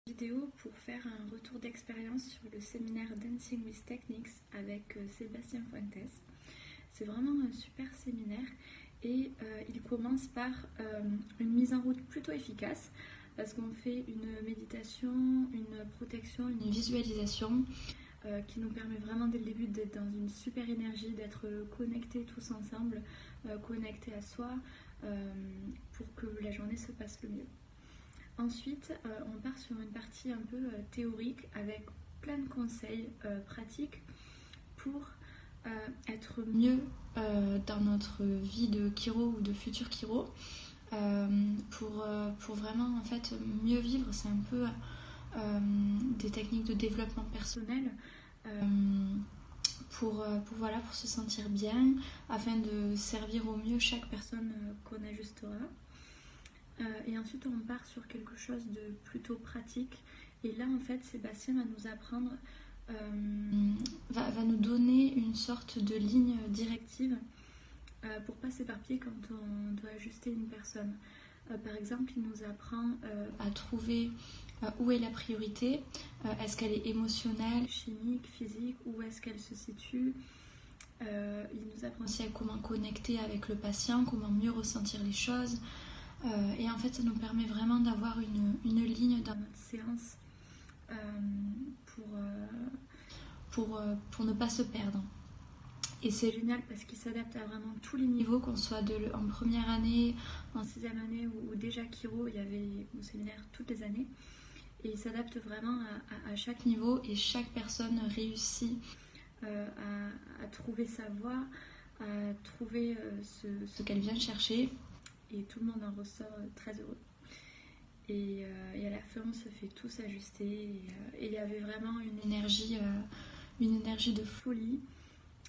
Vidéo pour faire un retour d'expérience sur le séminaire Dancing with Techniques avec Sébastien Fuentes. C'est vraiment un super séminaire et il commence par une mise en route plutôt efficace parce qu'on fait une méditation, une protection, une visualisation qui nous permet vraiment dès le début d'être dans une super énergie, d'être connectés tous ensemble, connectés à soi pour que la journée se passe le mieux. Ensuite, on part sur une partie un peu théorique avec plein de conseils pratiques pour être mieux dans notre vie de chiro ou de futur chiro, pour vraiment en fait mieux vivre. C'est un peu des techniques de développement personnel pour se sentir bien afin de servir au mieux chaque personne qu'on ajustera. Et ensuite on part sur quelque chose de plutôt pratique et là en fait Sébastien va nous apprendre, va nous donner une sorte de ligne directive pour pas s'éparpiller quand on doit ajuster une personne. Par exemple il nous apprend à trouver où est la priorité, est-ce qu'elle est émotionnelle, chimique, physique, où est-ce qu'elle se situe. Il nous apprend aussi à comment connecter avec le patient, comment mieux ressentir les choses. Et en fait ça nous permet vraiment d'avoir une ligne dans notre séance pour ne pas se perdre. Et c'est génial parce qu'il s'adapte à vraiment tous les niveaux, qu'on soit en première année, en sixième année ou déjà chiro. Il y avait mon séminaire toutes les années et il s'adapte vraiment à chaque niveau et chaque personne réussit à trouver sa voie, à trouver ce qu'elle vient chercher. Et tout le monde en ressort très heureux. Et à la fin, on se fait tous ajuster. Et il y avait vraiment une énergie de folie.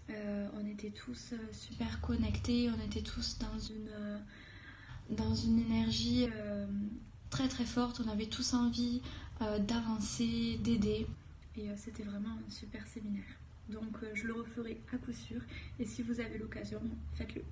On était tous super connectés. On était tous dans une énergie très très forte. On avait tous envie d'avancer, d'aider. Et c'était vraiment un super séminaire. Donc je le referai à coup sûr. Et si vous avez l'occasion, faites-le.